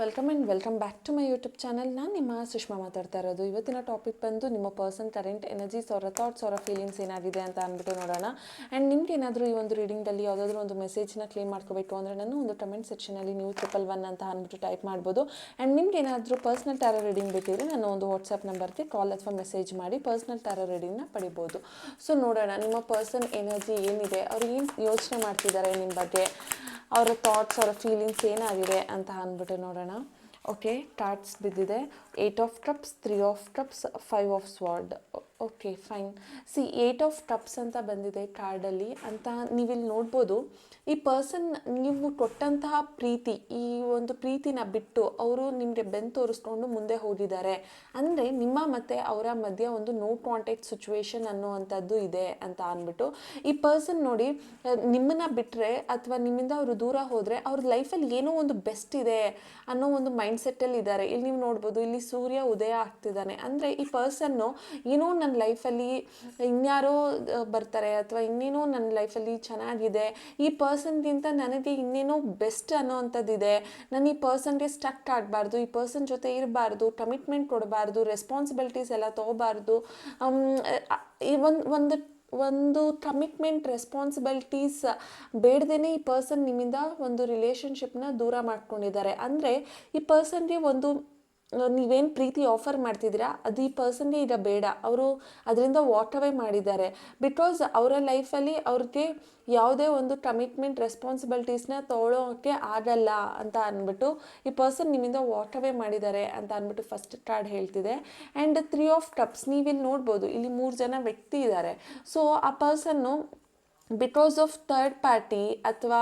Welcome back to my YouTube channel. ನಾನು ನಿಮ್ಮ ಸುಷ್ಮಾ ಮಾತಾಡ್ತಾ ಇರೋದು. ಇವತ್ತಿನ ಟಾಪಿಕ್ ಬಂದು ನಿಮ್ಮ ಪರ್ಸನ್ ಕರೆಂಟ್ ಎನರ್ಜೀಸ್ ಅವರ ಥಾಟ್ಸ್ ಅವರ ಫೀಲಿಂಗ್ಸ್ ಏನಾಗಿದೆ ಅಂತ ಅಂದ್ಬಿಟ್ಟು ನೋಡೋಣ. ಆ್ಯಂಡ್ ನಿಮ್ಗೆ ಏನಾದರೂ ಈ ಒಂದು ರೀಡಿಂಗಲ್ಲಿ ಯಾವುದಾದ್ರೂ ಒಂದು ಮೆಸೇಜ್ನ ಕ್ಲೇಮ್ ಮಾಡ್ಕೋಬೇಕು ಅಂದರೆ ನಾನು ಒಂದು ಕಮೆಂಟ್ ಸೆಕ್ಷನಲ್ಲಿ ನೀವು 111 ಅಂತ ಅಂದ್ಬಿಟ್ಟು ಟೈಪ್ ಮಾಡ್ಬೋದು. ಆ್ಯಂಡ್ ನಿಮ್ಗೆ ಏನಾದರೂ ಪರ್ಸ್ನಲ್ ಟ್ಯಾರೋ ರೀಡಿಂಗ್ ಬೇಕಿದ್ರೆ ನಾನು ಒಂದು ವಾಟ್ಸಪ್ ನಂಬರ್ಗೆ ಕಾಲ್ ಅಥವಾ ಮೆಸೇಜ್ ಮಾಡಿ ಪರ್ಸ್ನಲ್ ಟ್ಯಾರೋ ರೀಡಿಂಗ್ನ ಪಡಿಬೋದು. ಸೊ ನೋಡೋಣ ನಿಮ್ಮ ಪರ್ಸನ್ ಎನರ್ಜಿ ಏನಿದೆ, ಅವ್ರು ಏನು ಯೋಚನೆ ಮಾಡ್ತಿದ್ದಾರೆ ನಿಮ್ಮ ಬಗ್ಗೆ, ಅವರ ಥಾಟ್ಸ್ ಅವರ ಫೀಲಿಂಗ್ಸ್ ಏನಾಗಿದೆ ಅಂತ ಅಂದ್ಬಿಟ್ಟು ನೋಡೋಣ. ಓಕೆ, ಕಾರ್ಡ್ಸ್ ಬಿದ್ದಿದೆ. 8 of cups, 3 of cups, 5 of sword. Okay fine. 8 of cups ಅಂತ ಬಂದಿದೆ ಕಾರ್ಡಲ್ಲಿ ಅಂತ ನೀವಿಲ್ಲಿ ನೋಡ್ಬೋದು. ಈ ಪರ್ಸನ್ ನೀವು ಕೊಟ್ಟಂತಹ ಪ್ರೀತಿ, ಈ ಒಂದು ಪ್ರೀತಿನ ಬಿಟ್ಟು ಅವರು ನಿಮಗೆ ಬೆನ್ನು ತೋರಿಸ್ಕೊಂಡು ಮುಂದೆ ಹೋಗಿದ್ದಾರೆ ಅಂದರೆ ನಿಮ್ಮ ಮತ್ತು ಅವರ ಮಧ್ಯೆ ಒಂದು ನೋ ಕಾಂಟ್ಯಾಕ್ಟ್ ಸಿಚುವೇಶನ್ ಅನ್ನುವಂಥದ್ದು ಇದೆ ಅಂತ ಅಂದ್ಬಿಟ್ಟು ಈ ಪರ್ಸನ್ ನೋಡಿ ನಿಮ್ಮನ್ನು ಬಿಟ್ಟರೆ ಅಥವಾ ನಿಮ್ಮಿಂದ ಅವರು ದೂರ ಹೋದರೆ ಅವ್ರ ಲೈಫಲ್ಲಿ ಏನೋ ಒಂದು ಬೆಸ್ಟ್ ಇದೆ ಅನ್ನೋ ಒಂದು ಮೈಂಡ್ಸೆಟ್ಟಲ್ಲಿ ಇದ್ದಾರೆ. ಇಲ್ಲಿ ನೀವು ನೋಡ್ಬೋದು, ಇಲ್ಲಿ ಸೂರ್ಯ ಉದಯ ಆಗ್ತಿದ್ದಾನೆ ಅಂದರೆ ಈ ಪರ್ಸನ್ನು ಏನೋ ನನ್ನ ಲೈಫಲ್ಲಿ ಇನ್ಯಾರೋ ಬರ್ತಾರೆ ಅಥವಾ ಇನ್ನೇನೋ ನನ್ನ ಲೈಫಲ್ಲಿ ಚೆನ್ನಾಗಿದೆ, ಈ ಪರ್ಸನ್ಗಿಂತ ನನಗೆ ಇನ್ನೇನೋ ಬೆಸ್ಟ್ ಅನ್ನೋವಂಥದ್ದಿದೆ, ನಾನು ಈ ಪರ್ಸನ್ಗೆ ಸ್ಟಕ್ ಆಗಬಾರ್ದು, ಈ ಪರ್ಸನ್ ಜೊತೆ ಇರಬಾರ್ದು, ಕಮಿಟ್ಮೆಂಟ್ ಕೊಡಬಾರ್ದು, ರೆಸ್ಪಾನ್ಸಿಬಿಲಿಟೀಸ್ ಎಲ್ಲ ತೊಗೋಬಾರ್ದು, ಈ ಒಂದು ಕಮಿಟ್ಮೆಂಟ್ ರೆಸ್ಪಾನ್ಸಿಬಿಲಿಟೀಸ್ ಬೇಡ್ದೇ ಈ ಪರ್ಸನ್ ನಿಮ್ಮಿಂದ ಒಂದು ರಿಲೇಷನ್ಶಿಪ್ನ ದೂರ ಮಾಡ್ಕೊಂಡಿದ್ದಾರೆ. ಅಂದರೆ ಈ ಪರ್ಸನ್ಗೆ ಒಂದು ನೀವೇನು ಪ್ರೀತಿ ಆಫರ್ ಮಾಡ್ತಿದ್ದೀರಾ ಅದು ಈ ಪರ್ಸನ್ಗೆ ಈಗ ಬೇಡ, ಅವರು ಅದರಿಂದ ವಾಕ್ ಅವೇ ಮಾಡಿದ್ದಾರೆ. ಬಿಕಾಸ್ ಅವರ ಲೈಫಲ್ಲಿ ಅವ್ರಿಗೆ ಯಾವುದೇ ಒಂದು ಕಮಿಟ್ಮೆಂಟ್ ರೆಸ್ಪಾನ್ಸಿಬಿಲಿಟೀಸ್ನ ತೊಗೊಳೋಕ್ಕೆ ಆಗಲ್ಲ ಅಂತ ಅಂದ್ಬಿಟ್ಟು ಈ ಪರ್ಸನ್ ನಿಮ್ಮಿಂದ ವಾಕ್ ಅವೇ ಮಾಡಿದ್ದಾರೆ ಅಂತ ಅಂದ್ಬಿಟ್ಟು ಫಸ್ಟ್ ಕಾರ್ಡ್ ಹೇಳ್ತಿದೆ. ಆ್ಯಂಡ್ 3 ಆಫ್ ಕಪ್ಸ್ ನೀವಿಲ್ಲಿ ನೋಡ್ಬೋದು, ಇಲ್ಲಿ 3 ಜನ ವ್ಯಕ್ತಿ ಇದ್ದಾರೆ. ಸೊ ಆ ಪರ್ಸನ್ನು ಬಿಕಾಸ್ ಆಫ್ ಥರ್ಡ್ ಪಾರ್ಟಿ ಅಥವಾ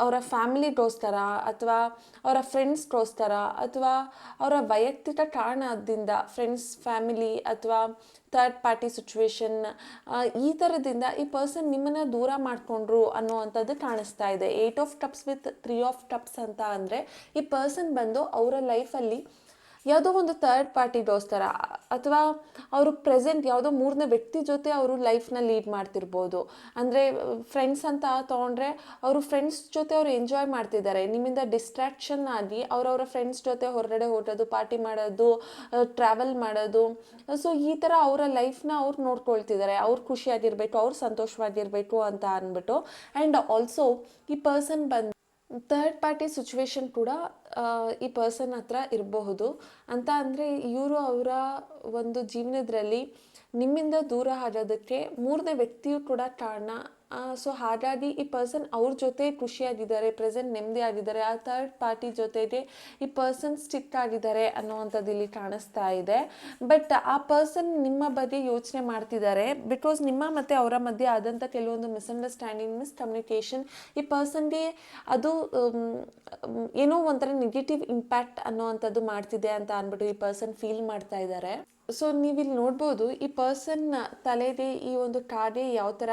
ಅವರ ಫ್ಯಾಮಿಲಿಗೋಸ್ಕರ ಅಥವಾ ಅವರ ಫ್ರೆಂಡ್ಸ್ಗೋಸ್ಕರ ಅಥವಾ ಅವರ ವೈಯಕ್ತಿಕ ಕಾರಣದಿಂದ ಫ್ರೆಂಡ್ಸ್, ಫ್ಯಾಮಿಲಿ ಅಥವಾ ಥರ್ಡ್ ಪಾರ್ಟಿ ಸಿಚುವೇಶನ್ ಈ ಥರದಿಂದ ಈ ಪರ್ಸನ್ ನಿಮ್ಮನ್ನು ದೂರ ಮಾಡಿಕೊಂಡ್ರು ಅನ್ನುವಂಥದ್ದು ಕಾಣಿಸ್ತಾ ಇದೆ. 8 of cups with 3 of cups ಅಂತ ಅಂದರೆ ಈ ಪರ್ಸನ್ ಬಂದು ಅವರ ಲೈಫಲ್ಲಿ ಯಾವುದೋ ಒಂದು ಥರ್ಡ್ ಪಾರ್ಟಿಗೋಸ್ಕರ ಅಥವಾ ಅವರು ಪ್ರೆಸೆಂಟ್ ಯಾವುದೋ 3ನೇ ವ್ಯಕ್ತಿ ಜೊತೆ ಅವರು ಲೈಫ್ನ ಲೀಡ್ ಮಾಡ್ತಿರ್ಬೋದು. ಅಂದರೆ ಫ್ರೆಂಡ್ಸ್ ಅಂತ ತೊಗೊಂಡ್ರೆ ಅವರು ಫ್ರೆಂಡ್ಸ್ ಜೊತೆ ಅವರು ಎಂಜಾಯ್ ಮಾಡ್ತಿದ್ದಾರೆ, ನಿಮ್ಮಿಂದ ಡಿಸ್ಟ್ರಾಕ್ಷನ್ ಆಗಿ ಅವರವರ ಫ್ರೆಂಡ್ಸ್ ಜೊತೆ ಹೊರಗಡೆ ಹೋಗೋದು, ಪಾರ್ಟಿ ಮಾಡೋದು, ಟ್ರಾವೆಲ್ ಮಾಡೋದು. ಸೊ ಈ ಥರ ಅವರ ಲೈಫ್ನ ಅವ್ರು ನೋಡ್ಕೊಳ್ತಿದ್ದಾರೆ, ಅವ್ರು ಖುಷಿಯಾಗಿರಬೇಕು, ಅವ್ರು ಸಂತೋಷವಾಗಿರಬೇಕು ಅಂತ ಅಂದ್ಬಿಟ್ಟು. ಆ್ಯಂಡ್ ಆಲ್ಸೋ ಈ ಪರ್ಸನ್ ಬಂದು ಥರ್ಡ್ ಪಾರ್ಟಿ ಸಿಚುವೇಶನ್ ಕೂಡ ಈ ಪರ್ಸನ್ ಹತ್ರ ಇರಬಹುದು ಅಂತ ಅಂದರೆ ಇವರು ಅವರ ಒಂದು ಜೀವನದಲ್ಲಿ ನಿಮ್ಮಿಂದ ದೂರ ಆಗೋದಕ್ಕೆ 3ನೇ ವ್ಯಕ್ತಿಯು ಕೂಡ ಕಾರಣ. ಸೊ ಹಾಗಾಗಿ ಈ ಪರ್ಸನ್ ಅವ್ರ ಜೊತೆ ಖುಷಿಯಾಗಿದ್ದಾರೆ, ಪ್ರೆಸೆಂಟ್ ನೆಮ್ಮದಿ ಆಗಿದ್ದಾರೆ, ಆ ಥರ್ಡ್ ಪಾರ್ಟಿ ಜೊತೆಗೆ ಈ ಪರ್ಸನ್ ಸ್ಟಿಕ್ ಆಗಿದ್ದಾರೆ ಅನ್ನೋವಂಥದ್ದು ಇಲ್ಲಿ ಕಾಣಿಸ್ತಾ ಇದೆ. ಬಟ್ ಆ ಪರ್ಸನ್ ನಿಮ್ಮ ಬಗ್ಗೆ ಯೋಚನೆ ಮಾಡ್ತಿದ್ದಾರೆ ಬಿಕಾಸ್ ನಿಮ್ಮ ಮತ್ತು ಅವರ ಮಧ್ಯೆ ಆದಂಥ ಕೆಲವೊಂದು ಮಿಸ್ಅಂಡರ್ಸ್ಟ್ಯಾಂಡಿಂಗ್, ಮಿಸ್ಕಮ್ಯುನಿಕೇಷನ್ ಈ ಪರ್ಸನ್ಗೆ ಅದು ಏನೋ ಒಂಥರ ನೆಗೆಟಿವ್ ಇಂಪ್ಯಾಕ್ಟ್ ಅನ್ನೋವಂಥದ್ದು ಮಾಡ್ತಿದೆ ಅಂತ ಅಂದ್ಬಿಟ್ಟು ಈ ಪರ್ಸನ್ ಫೀಲ್ ಮಾಡ್ತಾ ಇದ್ದಾರೆ. ಸೊ ನೀವಿಲ್ಲಿ ನೋಡ್ಬೋದು, ಈ ಪರ್ಸನ್ ತಲೆಗೆ ಈ ಒಂದು ಕಾಗೆ ಯಾವ ಥರ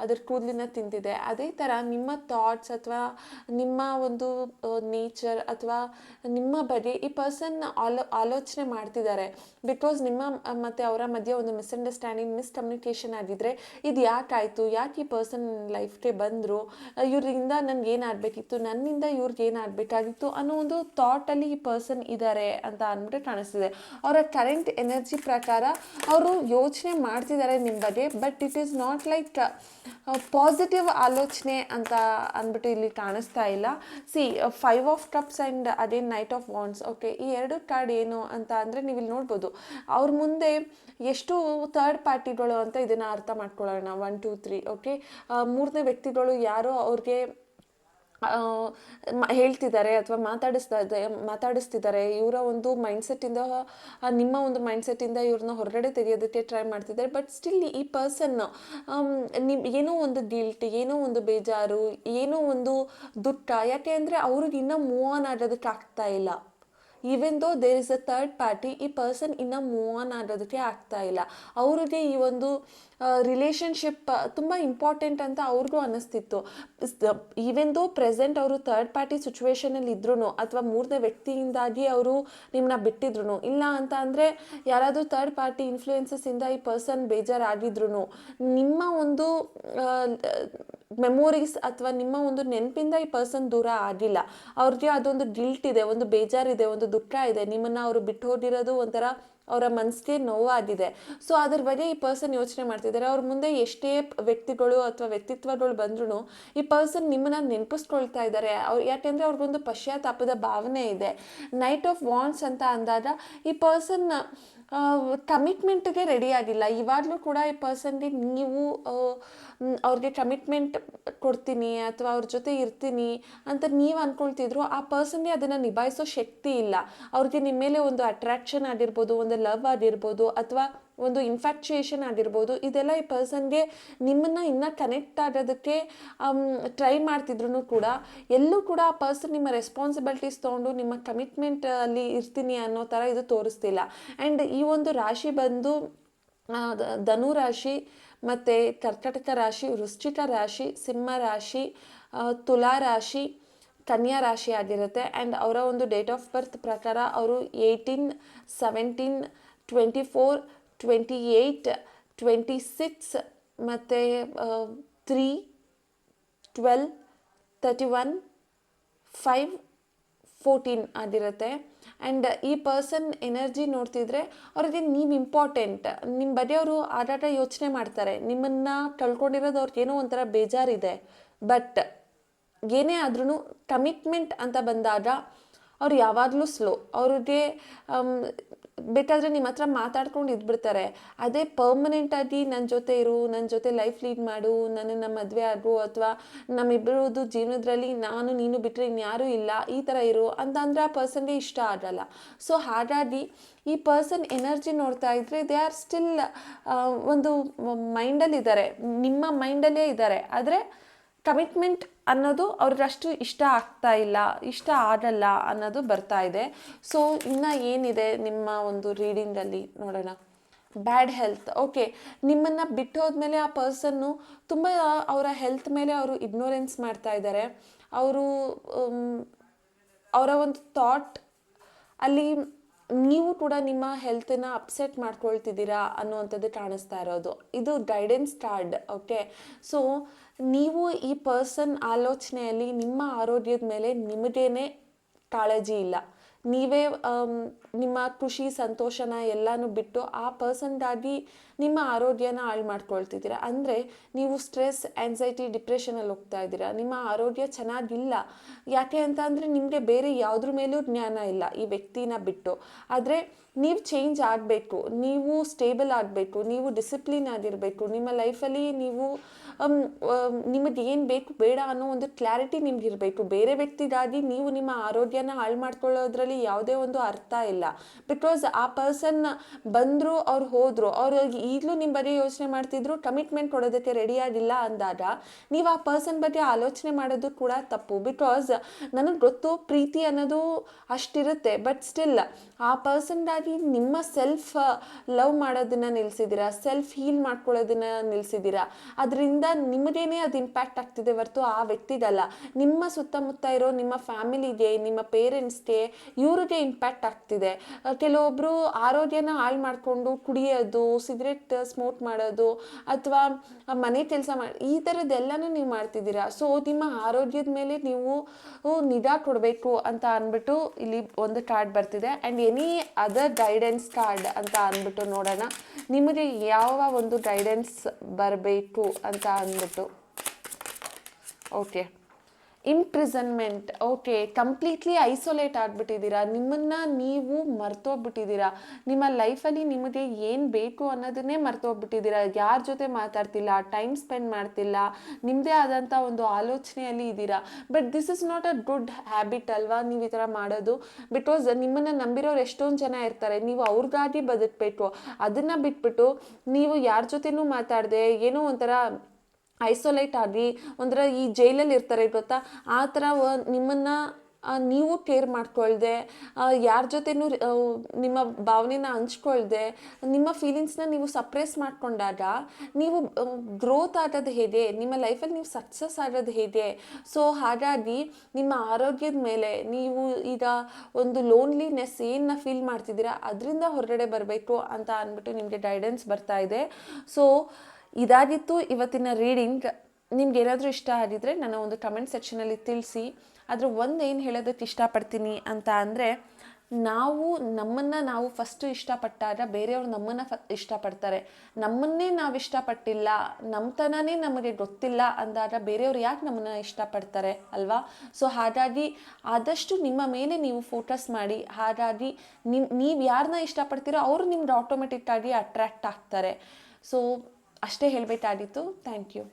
ಅದರ ಕೂದಲಿನ ತಿಂತಿದೆ, ಅದೇ ಥರ ನಿಮ್ಮ ಥಾಟ್ಸ್ ಅಥವಾ ನಿಮ್ಮ ಒಂದು ನೇಚರ್ ಅಥವಾ ನಿಮ್ಮ ಬಗ್ಗೆ ಈ ಪರ್ಸನ್ ಆಲೋಚನೆ ಮಾಡ್ತಿದ್ದಾರೆ. ಬಿಕಾಸ್ ನಿಮ್ಮ ಮತ್ತು ಅವರ ಮಧ್ಯೆ ಒಂದು ಮಿಸ್ಅಂಡರ್ಸ್ಟ್ಯಾಂಡಿಂಗ್, ಮಿಸ್ಕಮ್ಯುನಿಕೇಷನ್ ಆಗಿದ್ದರೆ ಇದು ಯಾಕಾಯಿತು, ಯಾಕೆ ಈ ಪರ್ಸನ್ ಲೈಫ್ಗೆ ಬಂದರು, ಇವರಿಂದ ನನಗೆ ಏನಾಗಬೇಕಿತ್ತು, ನನ್ನಿಂದ ಇವ್ರಿಗೆ ಏನಾಗಬೇಕಾಗಿತ್ತು ಅನ್ನೋ ಒಂದು ಥಾಟಲ್ಲಿ ಈ ಪರ್ಸನ್ ಇದ್ದಾರೆ ಅಂತ ಅಂದ್ಬಿಟ್ಟು ಕಾಣಿಸ್ತಿದೆ. ಅವರ ಕರೆಂಟ್ ಎನರ್ಜಿ ಪ್ರಕಾರ ಅವರು ಯೋಚನೆ ಮಾಡ್ತಿದ್ದಾರೆ ನಿಮ್ಮ ಬಗ್ಗೆ, but it is not like positive ಆಲೋಚನೆ ಅಂತ ಅಂದ್ಬಿಟ್ಟು ಇಲ್ಲಿ ಕಾಣಿಸ್ತಾ ಇಲ್ಲ. 5 ಆಫ್ ಕಪ್ಸ್ ಆ್ಯಂಡ್ ಅದೇ ನೈಟ್ ಆಫ್ ವಾಂಡ್ಸ್. ಓಕೆ, ಈ 2 ಕಾರ್ಡ್ ಏನು ಅಂತ ಅಂದರೆ ನೀವಿಲ್ಲಿ ನೋಡ್ಬೋದು, ಅವ್ರ ಮುಂದೆ ಎಷ್ಟು ಥರ್ಡ್ ಪಾರ್ಟಿಗಳು ಅಂತ ಇದನ್ನು ಅರ್ಥ ಮಾಡ್ಕೊಳ್ಳೋಣ. 1 2 3. ಓಕೆ, 3ನೇ ವ್ಯಕ್ತಿಗಳು ಯಾರೋ ಅವ್ರಿಗೆ ಹೇಳ್ತಿದ್ದಾರೆ ಅಥವಾ ಮಾತಾಡಿಸ್ತಿದ್ದಾರೆ, ಇವರ ಒಂದು ಮೈಂಡ್ಸೆಟ್ಟಿಂದ, ನಿಮ್ಮ ಒಂದು ಮೈಂಡ್ಸೆಟ್ಟಿಂದ ಇವ್ರನ್ನ ಹೊರಗಡೆ ತೆಗೆಯೋದಕ್ಕೆ ಟ್ರೈ ಮಾಡ್ತಿದ್ದಾರೆ. ಬಟ್ ಸ್ಟಿಲ್ ಈ ಪರ್ಸನ್ ಏನೋ ಒಂದು ಗಿಲ್ಟ್, ಏನೋ ಒಂದು ಬೇಜಾರು, ಏನೋ ಒಂದು ದುಃಖ, ಯಾಕೆ ಅಂದರೆ ಅವ್ರಿಗೆ ಇನ್ನೂ ಮೂವ್ ಆನ್ ಆಗೋದಕ್ಕೆ ಆಗ್ತಾ ಇಲ್ಲ. Even though there is a third party, ಈ ಪರ್ಸನ್ ಇನ್ನೂ ಮೂವ್ ಆನ್ ಆಗೋದಕ್ಕೆ ಆಗ್ತಾ ಇಲ್ಲ. ಅವ್ರಿಗೆ ಈ ಒಂದು ರಿಲೇಷನ್ಶಿಪ್ ತುಂಬ ಇಂಪಾರ್ಟೆಂಟ್ ಅಂತ ಅವ್ರಿಗೂ ಅನ್ನಿಸ್ತಿತ್ತು. ಈವೆನ್ ದೋ ಪ್ರೆಸೆಂಟ್ ಅವರು ಥರ್ಡ್ ಪಾರ್ಟಿ ಸಿಚುವೇಶನಲ್ಲಿ ಇದ್ರೂ ಅಥವಾ 3ನೇ ವ್ಯಕ್ತಿಯಿಂದಾಗಿ ಅವರು ನಿಮ್ಮನ್ನ ಬಿಟ್ಟಿದ್ರು, ಇಲ್ಲ ಅಂತ ಅಂದರೆ ಯಾರಾದರೂ ಥರ್ಡ್ ಪಾರ್ಟಿ ಇನ್ಫ್ಲೂಯೆನ್ಸಸ್ಸಿಂದ ಈ ಪರ್ಸನ್ ಬೇಜಾರಾಗಿದ್ರು, ನಿಮ್ಮ ಒಂದು ಮೆಮೊರೀಸ್ ಅಥವಾ ನಿಮ್ಮ ಒಂದು ನೆನಪಿಂದ ಈ ಪರ್ಸನ್ ದೂರ ಆಗಿಲ್ಲ. ಅವ್ರಿಗೆ ಅದೊಂದು ಗಿಲ್ಟ್ ಇದೆ, ಒಂದು ಬೇಜಾರಿದೆ, ಒಂದು ದುಃಖ ಇದೆ. ನಿಮ್ಮನ್ನು ಅವರು ಬಿಟ್ಟು ಹೋಗಿರೋದು ಒಂಥರ ಅವರ ಮನಸ್ಸಿಗೆ ನೋವಾಗಿದೆ. ಸೊ ಅದ್ರ ಬಗ್ಗೆ ಈ ಪರ್ಸನ್ ಯೋಚನೆ ಮಾಡ್ತಿದ್ದಾರೆ. ಅವ್ರ ಮುಂದೆ ಎಷ್ಟೇ ವ್ಯಕ್ತಿಗಳು ಅಥವಾ ವ್ಯಕ್ತಿತ್ವಗಳು ಬಂದ್ರೂ ಈ ಪರ್ಸನ್ ನಿಮ್ಮನ್ನ ನೆನಪಿಸ್ಕೊಳ್ತಾ ಇದ್ದಾರೆ. ಯಾಕೆಂದರೆ ಅವ್ರಿಗೊಂದು ಪಶ್ಚಾತ್ತಾಪದ ಭಾವನೆ ಇದೆ. ನೈಟ್ ಆಫ್ ವಾಂಡ್ಸ್ ಅಂತ ಅಂದಾಗ ಈ ಪರ್ಸನ್ ಕಮಿಟ್ಮೆಂಟ್ಗೆ ರೆಡಿ ಆಗಿಲ್ಲ. ಇವಾಗಲೂ ಕೂಡ ಈ ಪರ್ಸನ್ಗೆ ನೀವು ಅವ್ರಿಗೆ ಕಮಿಟ್ಮೆಂಟ್ ಕೊಡ್ತೀನಿ ಅಥವಾ ಅವ್ರ ಜೊತೆ ಇರ್ತೀನಿ ಅಂತ ನೀವು ಅಂದ್ಕೊಳ್ತಿದ್ರು, ಆ ಪರ್ಸನ್ಗೆ ಅದನ್ನು ನಿಭಾಯಿಸೋ ಶಕ್ತಿ ಇಲ್ಲ. ಅವ್ರಿಗೆ ನಿಮ್ಮ ಮೇಲೆ ಒಂದು ಅಟ್ರಾಕ್ಷನ್ ಆಗಿರ್ಬೋದು, ಒಂದು ಲವ್ ಆಗಿರ್ಬೋದು, ಅಥವಾ ಒಂದು ಇನ್ಫ್ಯಾಕ್ಚುಯೇಷನ್ ಆಗಿರ್ಬೋದು. ಇದೆಲ್ಲ ಈ ಪರ್ಸನ್ಗೆ ನಿಮ್ಮನ್ನು ಇನ್ನೂ ಕನೆಕ್ಟ್ ಆಗೋದಕ್ಕೆ ಟ್ರೈ ಮಾಡ್ತಿದ್ರು ಕೂಡ ಎಲ್ಲೂ ಕೂಡ ಆ ಪರ್ಸನ್ ನಿಮ್ಮ ರೆಸ್ಪಾನ್ಸಿಬಿಲಿಟೀಸ್ ತೊಗೊಂಡು ನಿಮ್ಮ ಕಮಿಟ್ಮೆಂಟಲ್ಲಿ ಇರ್ತೀನಿ ಅನ್ನೋ ಥರ ಇದು ತೋರಿಸ್ತಿಲ್ಲ. ಆ್ಯಂಡ್ ಈ ಒಂದು ರಾಶಿ ಬಂದು ಧನು ರಾಶಿ ಮತ್ತು ಕರ್ಕಟಕ ರಾಶಿ, ವೃಶ್ಚಿಕ ರಾಶಿ, ಸಿಂಹ ರಾಶಿ, ತುಲಾ ರಾಶಿ, ಕನ್ಯಾ ರಾಶಿ ಆಗಿರುತ್ತೆ. ಆ್ಯಂಡ್ ಅವರ ಒಂದು ಡೇಟ್ ಆಫ್ ಬರ್ತ್ ಪ್ರಕಾರ ಅವರು 18, 17, 24, 28, 26 ಮತ್ತು 3, 12, 31, 5, 14 ಆಗಿರುತ್ತೆ. ಆ್ಯಂಡ್ ಈ ಪರ್ಸನ್ ಎನರ್ಜಿ ನೋಡ್ತಿದ್ರೆ ಅವ್ರಿಗೆ ನೀವು ಇಂಪಾರ್ಟೆಂಟ್, ನಿಮ್ಮ ಬಗ್ಗೆ ಅವರು ಆಗಾಗ ಯೋಚನೆ ಮಾಡ್ತಾರೆ. ನಿಮ್ಮನ್ನು ಕಳ್ಕೊಂಡಿರೋದು ಅವ್ರಿಗೇನೋ ಒಂಥರ ಬೇಜಾರಿದೆ. ಬಟ್ ಏನೇ ಆದ್ರೂ ಕಮಿಟ್ಮೆಂಟ್ ಅಂತ ಬಂದಾಗ ಅವ್ರು ಯಾವಾಗಲೂ ಸ್ಲೋ. ಅವ್ರಿಗೆ ಬೇಕಾದರೆ ನಿಮ್ಮ ಹತ್ರ ಮಾತಾಡ್ಕೊಂಡು ಇದ್ಬಿಡ್ತಾರೆ. ಅದೇ ಪರ್ಮನೆಂಟಾಗಿ ನನ್ನ ಜೊತೆ ಇರು, ನನ್ನ ಜೊತೆ ಲೈಫ್ ಲೀಡ್ ಮಾಡು, ನನ್ನನ್ನು ಮದುವೆ ಆಗು, ಅಥವಾ ನಮ್ಮಿಬ್ಬರದು ಜೀವನದಲ್ಲಿ ನಾನು ನೀನು ಬಿಟ್ಟರೆ ಇನ್ಯಾರೂ ಇಲ್ಲ, ಈ ಥರ ಇರು ಅಂತ ಅಂದರೆ ಆ ಪರ್ಸನ್ಗೆ ಇಷ್ಟ ಆಗಲ್ಲ. ಸೊ ಹಾಗಾಗಿ ಈ ಪರ್ಸನ್ ಎನರ್ಜಿ ನೋಡ್ತಾ ಇದ್ದರೆ ದೇ ಆರ್ ಸ್ಟಿಲ್ ಒಂದು ಮೈಂಡಲ್ಲಿದ್ದಾರೆ, ನಿಮ್ಮ ಮೈಂಡಲ್ಲೇ ಇದ್ದಾರೆ. ಆದರೆ ಕಮಿಟ್ಮೆಂಟ್ ಅನ್ನೋದು ಅವ್ರಿಗೆ ಅಷ್ಟು ಇಷ್ಟ ಆಗ್ತಾ ಇಲ್ಲ, ಇಷ್ಟ ಆಗಲ್ಲ ಅನ್ನೋದು ಬರ್ತಾ ಇದೆ. ಸೊ ಇನ್ನು ಏನಿದೆ ನಿಮ್ಮ ಒಂದು ರೀಡಿಂಗಲ್ಲಿ ನೋಡೋಣ. ಬ್ಯಾಡ್ ಹೆಲ್ತ್. ಓಕೆ, ನಿಮ್ಮನ್ನು ಬಿಟ್ಟು ಹೋದ್ಮೇಲೆ ಆ ಪರ್ಸನ್ನು ತುಂಬ ಅವರ ಹೆಲ್ತ್ ಮೇಲೆ ಅವರು ಇಗ್ನೋರೆನ್ಸ್ ಮಾಡ್ತಾ ಇದ್ದಾರೆ. ಅವರು ಅವರ ಒಂದು ಥಾಟ್ ಅಲ್ಲಿ ನೀವು ಕೂಡ ನಿಮ್ಮ ಹೆಲ್ತನ್ನು ಅಪ್ಸೆಟ್ ಮಾಡ್ಕೊಳ್ತಿದ್ದೀರಾ ಅನ್ನುವಂಥದ್ದು ಕಾಣಿಸ್ತಾ ಇರೋದು. ಇದು ಗೈಡೆನ್ಸ್ ಕಾರ್ಡ್. ಓಕೆ, ಸೊ ನೀವು ಈ ಪರ್ಸನ್ ಆಲೋಚನೆಯಲ್ಲಿ ನಿಮ್ಮ ಆರೋಗ್ಯದ ಮೇಲೆ ನಿಮಗೇನೆ ಕಾಳಜಿ ಇಲ್ಲ. ನೀವೇ ನಿಮ್ಮ ಖುಷಿ ಸಂತೋಷನ ಎಲ್ಲನೂ ಬಿಟ್ಟು ಆ ಪರ್ಸನ್ಗಾಗಿ ನಿಮ್ಮ ಆರೋಗ್ಯನ ಹಾಳು ಮಾಡ್ಕೊಳ್ತಿದ್ದೀರಾ. ಅಂದರೆ ನೀವು ಸ್ಟ್ರೆಸ್, ಆ್ಯನ್ಸೈಟಿ, ಡಿಪ್ರೆಷನಲ್ಲಿ ಹೋಗ್ತಾ ಇದ್ದೀರಾ. ನಿಮ್ಮ ಆರೋಗ್ಯ ಚೆನ್ನಾಗಿಲ್ಲ. ಯಾಕೆ ಅಂತ ಅಂದರೆ ನಿಮಗೆ ಬೇರೆ ಯಾವುದ್ರ ಮೇಲೂ ಜ್ಞಾನ ಇಲ್ಲ ಈ ವ್ಯಕ್ತಿನ ಬಿಟ್ಟು. ಆದರೆ ನೀವು ಚೇಂಜ್ ಆಗಬೇಕು, ನೀವು ಸ್ಟೇಬಲ್ ಆಗಬೇಕು, ನೀವು ಡಿಸಿಪ್ಲಿನ್ ಆಗಿರಬೇಕು. ನಿಮ್ಮ ಲೈಫಲ್ಲಿ ನೀವು ನಿಮಗೆ ಏನು ಬೇಕು ಬೇಡ ಅನ್ನೋ ಒಂದು ಕ್ಲಾರಿಟಿ ನಿಮಗಿರಬೇಕು. ಬೇರೆ ವ್ಯಕ್ತಿಗಾಗಿ ನೀವು ನಿಮ್ಮ ಆರೋಗ್ಯನ ಹಾಳು ಮಾಡ್ಕೊಳ್ಳೋದ್ರಲ್ಲಿ ಯಾವುದೇ ಒಂದು ಅರ್ಥ ಇಲ್ಲ. ಬಿಕಾಸ್ ಆ ಪರ್ಸನ್ ಬಂದರು, ಅವ್ರು ಹೋದರು, ಅವ್ರು ಈಗಲೂ ನಿಮ್ಮ ಬಗ್ಗೆ ಯೋಚನೆ ಮಾಡ್ತಿದ್ರು, ಕಮಿಟ್ಮೆಂಟ್ ಕೊಡೋದಕ್ಕೆ ರೆಡಿಯಾಗಿಲ್ಲ ಅಂದಾಗ ನೀವು ಆ ಪರ್ಸನ್ ಬಗ್ಗೆ ಆಲೋಚನೆ ಮಾಡೋದು ಕೂಡ ತಪ್ಪು. ಬಿಕಾಸ್ ನನಗೆ ಗೊತ್ತು ಪ್ರೀತಿ ಅನ್ನೋದು ಅಷ್ಟಿರುತ್ತೆ. ಬಟ್ ಸ್ಟಿಲ್ ಆ ಪರ್ಸನ್ಗಾಗಿ ನಿಮ್ಮ ಸೆಲ್ಫ್ ಲವ್ ಮಾಡೋದನ್ನು ನಿಲ್ಲಿಸಿದ್ದೀರಾ, ಸೆಲ್ಫ್ ಹೀಲ್ ಮಾಡ್ಕೊಳ್ಳೋದನ್ನು ನಿಲ್ಲಿಸಿದ್ದೀರಾ. ಅದರಿಂದ ನಿಮಗೇನೆ ಅದು ಇಂಪ್ಯಾಕ್ಟ್ ಆಗ್ತಿದೆ ಹೊರತು ಆ ವ್ಯಕ್ತಿಗಲ್ಲ. ನಿಮ್ಮ ಸುತ್ತಮುತ್ತ ಇರೋ ನಿಮ್ಮ ಫ್ಯಾಮಿಲಿಗೆ, ನಿಮ್ಮ ಪೇರೆಂಟ್ಸ್ಗೆ, ಇವ್ರಿಗೆ ಇಂಪ್ಯಾಕ್ಟ್ ಆಗ್ತಿದೆ. ಕೆಲವೊಬ್ಬರು ಆರೋಗ್ಯನ ಹಾಳು ಮಾಡಿಕೊಂಡು ಕುಡಿಯೋದು, ಸಿಗರೆಟ್ ಸ್ಮೋಕ್ ಮಾಡೋದು, ಅಥವಾ ಮನೆ ಕೆಲಸ ಈ ಥರದ್ದೆಲ್ಲನೂ ನೀವು ಮಾಡ್ತಿದ್ದೀರಾ. ಸೊ ನಿಮ್ಮ ಆರೋಗ್ಯದ ಮೇಲೆ ನೀವು ನಿಗಾ ಕೊಡಬೇಕು ಅಂತ ಅಂದ್ಬಿಟ್ಟು ಇಲ್ಲಿ ಒಂದು ಕಾರ್ಡ್ ಬರ್ತಿದೆ. And any other guidance card ಅಂತ ಅಂದ್ಬಿಟ್ಟು ನೋಡೋಣ ನಿಮಗೆ ಯಾವ ಒಂದು ಗೈಡೆನ್ಸ್ ಬರಬೇಕು ಅಂತ ಅಂದ್ಬಿಟ್ಟು. Okay, imprisonment. Okay, completely isolate ಆಗಿಬಿಟ್ಟಿದ್ದೀರಾ. ನಿಮ್ಮನ್ನು ನೀವು ಮರ್ತೋಗ್ಬಿಟ್ಟಿದ್ದೀರಾ. ನಿಮ್ಮ ಲೈಫಲ್ಲಿ ನಿಮಗೆ ಏನು ಬೇಕು ಅನ್ನೋದನ್ನೇ ಮರ್ತೋಗ್ಬಿಟ್ಟಿದ್ದೀರಾ. ಯಾರ ಜೊತೆ ಮಾತಾಡ್ತಿಲ್ಲ, ಟೈಮ್ ಸ್ಪೆಂಡ್ ಮಾಡ್ತಿಲ್ಲ, ನಿಮ್ಮದೇ ಆದಂಥ ಒಂದು ಆಲೋಚನೆಯಲ್ಲಿ ಇದ್ದೀರಾ. But this is not a good habit ಅಲ್ವಾ ನೀವು ಈ ಥರ ಮಾಡೋದು. ಬಿಕಾಸ್ ನಿಮ್ಮನ್ನು ನಂಬಿರೋರು ಎಷ್ಟೊಂದು ಜನ ಇರ್ತಾರೆ. ನೀವು ಅವ್ರಿಗಾಗಿ ಬದುಕಬೇಕು. ಅದನ್ನು ಬಿಟ್ಬಿಟ್ಟು ನೀವು ಯಾರ ಜೊತೆನೂ ಮಾತಾಡದೆ ಏನೋ ಒಂಥರ ಐಸೋಲೇಟ್ ಆಗಿ ಒಂಥರ ಈ ಜೈಲಲ್ಲಿ ಇರ್ತಾರೆ ಗೊತ್ತಾ, ಆ ಥರ ನಿಮ್ಮನ್ನು ನೀವು ಕೇರ್ ಮಾಡ್ಕೊಳ್ದೆ, ಯಾರ ಜೊತೆನೂ ನಿಮ್ಮ ಭಾವನೆನ ಹಂಚ್ಕೊಳ್ದೆ, ನಿಮ್ಮ ಫೀಲಿಂಗ್ಸ್ನ ನೀವು ಸಪ್ರೆಸ್ ಮಾಡ್ಕೊಂಡಾಗ ನೀವು ಗ್ರೋತ್ ಆಗೋದು ಹೇಗೆ, ನಿಮ್ಮ ಲೈಫಲ್ಲಿ ನೀವು ಸಕ್ಸಸ್ ಆಗೋದು ಹೇಗೆ. ಸೊ ಹಾಗಾಗಿ ನಿಮ್ಮ ಆರೋಗ್ಯದ ಮೇಲೆ ನೀವು ಈಗ ಒಂದು ಲೋನ್ಲಿನೆಸ್ ಏನನ್ನ ಫೀಲ್ ಮಾಡ್ತಿದ್ದೀರಾ ಅದರಿಂದ ಹೊರಗಡೆ ಬರಬೇಕು ಅಂತ ಅಂದ್ಬಿಟ್ಟು ನಿಮಗೆ ಗೈಡೆನ್ಸ್ ಬರ್ತಾ ಇದೆ. ಸೊ ಇದಾಗಿತ್ತು ಇವತ್ತಿನ ರೀಡಿಂಗ್. ನಿಮ್ಗೆ ಏನಾದರೂ ಇಷ್ಟ ಆಗಿದ್ರೆ ನನ್ನ ಒಂದು ಕಮೆಂಟ್ ಸೆಕ್ಷನಲ್ಲಿ ತಿಳಿಸಿ. ಆದರೆ ಒಂದು ಏನು ಹೇಳೋದಕ್ಕೆ ಇಷ್ಟಪಡ್ತೀನಿ ಅಂತ ಅಂದರೆ, ನಮ್ಮನ್ನು ನಾವು ಫಸ್ಟು ಇಷ್ಟಪಟ್ಟಾಗ ಬೇರೆಯವ್ರು ನಮ್ಮನ್ನು ಇಷ್ಟಪಡ್ತಾರೆ. ನಮ್ಮನ್ನೇ ನಾವು ಇಷ್ಟಪಟ್ಟಿಲ್ಲ, ನಮ್ಮತನನೇ ನಮಗೆ ಗೊತ್ತಿಲ್ಲ ಅಂದಾಗ ಬೇರೆಯವ್ರು ಯಾಕೆ ನಮ್ಮನ್ನು ಇಷ್ಟಪಡ್ತಾರೆ ಅಲ್ವಾ? ಸೊ ಹಾಗಾಗಿ ಆದಷ್ಟು ನಿಮ್ಮ ಮೇಲೆ ನೀವು ಫೋಕಸ್ ಮಾಡಿ. ಹಾಗಾಗಿ ನೀವು ಯಾರನ್ನ ಇಷ್ಟಪಡ್ತೀರೋ ಅವರು ನಿಮ್ಗೆ ಆಟೋಮೆಟಿಕ್ಕಾಗಿ ಅಟ್ರ್ಯಾಕ್ಟ್ ಆಗ್ತಾರೆ. ಸೊ ಅಷ್ಟೇ ಹೇಳಬೇಕಾಗಿತ್ತು. Thank you.